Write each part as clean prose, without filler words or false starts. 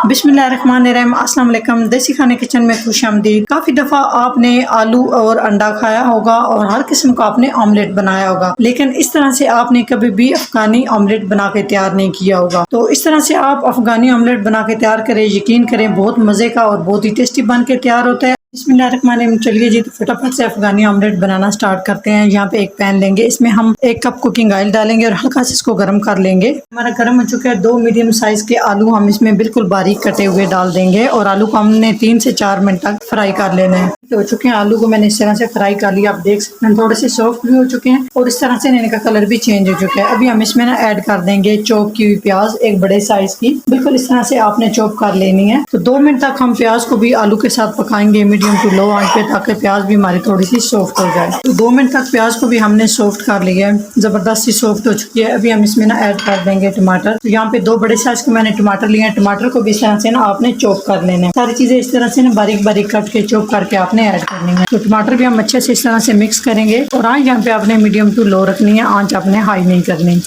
बिस्मिल्लाहिर्रहमानिर्रहीम, अस्सलाम वालेकुम। देसी खाने किचन में खुशामदीद। काफ़ी दफ़ा आपने आलू और अंडा खाया होगा और हर किस्म का आपने ऑमलेट बनाया होगा, लेकिन इस तरह से आपने कभी भी अफगानी ऑमलेट बना के तैयार नहीं किया होगा। तो इस तरह से आप अफगानी ऑमलेट बना के तैयार करें, यकीन करें बहुत मज़े का और बहुत ही टेस्टी बन के तैयार होता है। बिस्मिल्लाहिर्रहमानिर्रहीम। चलिए जी, तो फटाफट से अफगानी ऑमलेट बनाना स्टार्ट करते हैं। यहाँ पे एक पैन लेंगे, इसमें हम 1 कप कुकिंग ऑयल डालेंगे और हल्का से इसको गर्म कर लेंगे। हमारा गर्म हो चुका है। 2 मीडियम साइज के आलू हम इसमें बिल्कुल बारीक कटे हुए डाल देंगे और आलू को हमने 3 से 4 मिनट तक फ्राई कर लेना है। तो हो चुके हैं आलू को मैंने इस तरह से फ्राई कर लिया। आप देख सकते हैं थोड़े से सॉफ्ट भी हो चुके हैं और इस तरह से इनका कलर भी चेंज हो चुका है। अभी हम इसमें ना ऐड कर देंगे चॉप की हुई प्याज, एक बड़े साइज की, बिल्कुल इस तरह से आपने चॉप कर लेनी है। तो 2 मिनट तक हम प्याज को भी आलू के साथ पकाएंगे मीडियम टू लो आंच पे, ताकि प्याज भी हमारी थोड़ी सी सॉफ्ट हो जाए। तो 2 मिनट तक प्याज को भी हमने सॉफ्ट कर लिया है, जबरदस्ती सॉफ्ट हो चुकी है। अभी हम इसमें ना ऐड कर देंगे टमाटर। तो यहाँ पे 2 बड़े साइज के मैंने टमाटर लिए हैं। टमाटर को भी इस तरह से ना आपने चॉप कर लेना है। सारी चीजें इस तरह से ना बारीक बारीक कट के चॉप करके आपने ऐड करनी है। तो टमाटर भी हम अच्छे से इस तरह से मिक्स करेंगे और आंच यहाँ पे आपने मीडियम टू लो रखनी है, आंच आपने हाई नहीं करनी।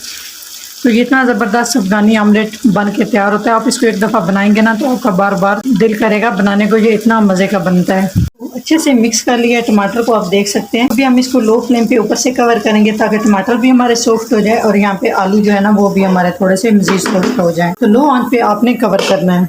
तो ये इतना ज़बरदस्त अफगानी ऑमलेट बन के तैयार होता है। आप इसको एक दफ़ा बनाएंगे ना तो आपका बार बार दिल करेगा बनाने को, ये इतना मज़े का बनता है। तो अच्छे से मिक्स कर लिया टमाटर को, आप देख सकते हैं। अभी हम इसको लो फ्लेम पे ऊपर से कवर करेंगे ताकि टमाटर भी हमारे सॉफ्ट हो जाए और यहाँ पे आलू जो है ना वो भी हमारे थोड़े से मज़ीद सॉफ्ट हो जाए। तो लो आंच पे आपने कवर करना है।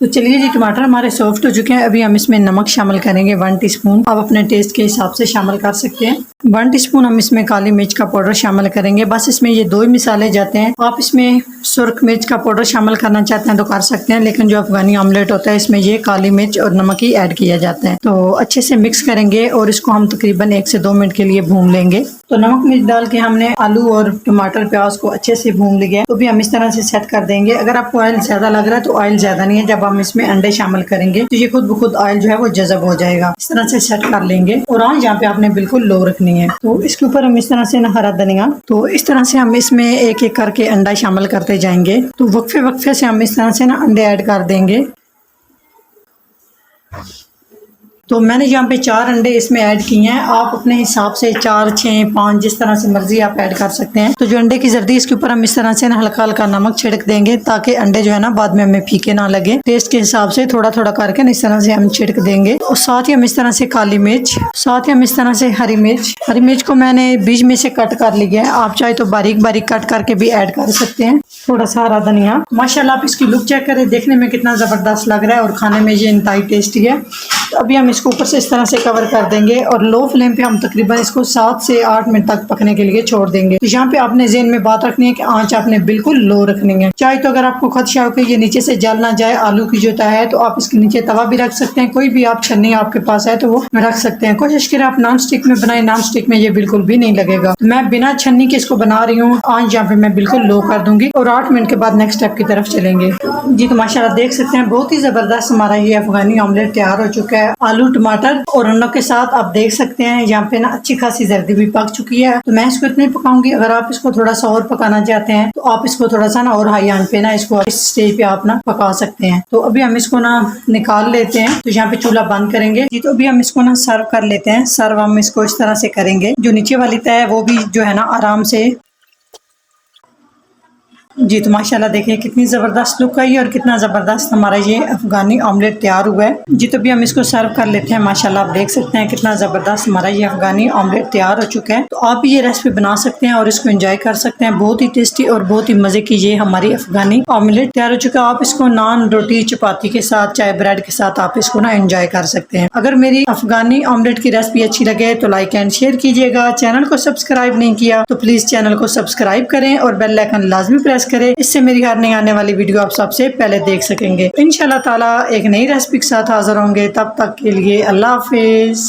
तो चलिए जी, टमाटर हमारे सॉफ्ट हो चुके हैं। अभी हम इसमें नमक शामिल करेंगे 1 टीस्पून। आप अपने टेस्ट के हिसाब से शामिल कर सकते हैं। 1 टीस्पून हम इसमें काली मिर्च का पाउडर शामिल करेंगे। बस इसमें ये 2 ही मिसाले जाते हैं। आप इसमें सुर्ख मिर्च का पाउडर शामिल करना चाहते हैं तो कर सकते हैं, लेकिन जो अफगानी ऑमलेट होता है इसमें ये काली मिर्च और नमक ही ऐड किया जाता है। तो अच्छे से मिक्स करेंगे और इसको हम तकरीबन 1 से 2 मिनट के लिए भून लेंगे। तो नमक मिर्च डाल के हमने आलू और टमाटर प्याज को अच्छे से भून लिया। तो भी हम इस तरह से सेट कर देंगे। अगर आपको ऑयल ज्यादा लग रहा है तो ऑयल ज्यादा नहीं है, जब हम इसमें अंडे शामिल करेंगे तो ये खुद ब खुद ऑयल जो है वो जज़ब हो जाएगा। इस तरह से सेट कर लेंगे और आंच यहाँ पे आपने बिल्कुल लो रखनी है। तो इसके ऊपर हम इस तरह से ना हरा धनिया, तो इस तरह से हम इसमें एक एक करके अंडा शामिल करते जाएंगे। तो वक्फे वक्फे से हम इस तरह से ना अंडे ऐड कर देंगे। तो मैंने यहाँ पे 4 अंडे इसमें ऐड किए हैं। आप अपने हिसाब से 4, 6, 5 जिस तरह से मर्जी आप ऐड कर सकते हैं। तो जो अंडे की जर्दी इसके ऊपर हम इस तरह से ना हल्का हल्का नमक छिड़क देंगे ताकि अंडे जो है ना बाद में हमें फीके ना लगे। टेस्ट के हिसाब से थोड़ा थोड़ा करके इस तरह से हम छिड़क देंगे। और साथ ही हम इस तरह से काली मिर्च, साथ ही हम इस तरह से हरी मिर्च को मैंने बीच में से कट कर लिया है। आप चाहे तो बारीक बारीक कट करके भी ऐड कर सकते हैं। थोड़ा सा हरा धनिया। माशाल्लाह आप इसकी लुक चेक करें, देखने में कितना जबरदस्त लग रहा है और खाने में ये इंतहाई टेस्टी है। तो अभी हम इसको ऊपर से इस तरह से कवर कर देंगे और लो फ्लेम पे हम तकरीबन इसको 7 से 8 मिनट तक पकने के लिए छोड़ देंगे। तो यहाँ पे आपने ज़हन में बात रखनी है कि आंच आपने बिल्कुल लो रखनी है। चाहे तो अगर आपको खदशा हो कि ये नीचे से जल ना जाए आलू की जो तह है, तो आप इसके नीचे तवा भी रख सकते हैं। कोई भी आप छन्नी आपके पास है तो वो रख सकते हैं। कोशिश करें आप नॉन स्टिक में बनाए, नॉन स्टिक में ये बिल्कुल भी नहीं लगेगा। मैं बिना छन्नी के इसको बना रही हूँ। आंच यहाँ पे मैं बिल्कुल लो कर दूंगी और 8 मिनट के बाद नेक्स्ट स्टेप की तरफ चलेंगे जी। तो माशाल्लाह देख सकते हैं बहुत ही जबरदस्त हमारा ये अफगानी ऑमलेट तैयार हो चुका है। आलू टमाटर और अंडों के साथ आप देख सकते हैं यहाँ पे ना अच्छी खासी जर्दी भी पक चुकी है। तो मैं इसको इतनी पकाऊंगी। अगर आप इसको थोड़ा सा और पकाना चाहते हैं तो आप इसको थोड़ा सा ना और हाई आंच पे ना इसको इस स्टेज पे आप ना पका सकते हैं। तो अभी हम इसको ना निकाल लेते हैं। तो यहाँ पे चूल्हा बंद करेंगे जी। तो अभी हम इसको ना सर्व कर लेते हैं। सर्व हम इसको इस तरह से करेंगे, जो नीचे वाली तह है वो भी जो है ना आराम से जी। तो माशाल्लाह देखिए कितनी ज़बरदस्त लुक आई और कितना ज़बरदस्त हमारा ये अफगानी ऑमलेट तैयार हुआ है जी। तो भी हम इसको सर्व कर लेते हैं। माशाल्लाह आप देख सकते हैं कितना ज़बरदस्त हमारा ये अफगानी ऑमलेट तैयार हो चुका है। तो आप ये रेसिपी बना सकते हैं और इसको एंजॉय कर सकते हैं। बहुत ही टेस्टी और बहुत ही मज़े की ये हमारी अफगानी ऑमलेट तैयार हो चुका है। आप इसको नान, रोटी, चपाती के साथ, चाहे ब्रेड के साथ आप इसको ना एंजॉय कर सकते हैं। अगर मेरी अफगानी ऑमलेट की रेसिपी अच्छी लगे तो लाइक एंड शेयर कीजिएगा। चैनल को सब्सक्राइब नहीं किया तो प्लीज़ चैनल को सब्सक्राइब करें और बेल आइकन लाजमी प्रेस करें। इससे मेरी हर नई आने वाली वीडियो आप सबसे पहले देख सकेंगे। इंशाल्लाह ताला एक नई रेसिपी के साथ हाजिर होंगे। तब तक के लिए अल्लाह हाफिज।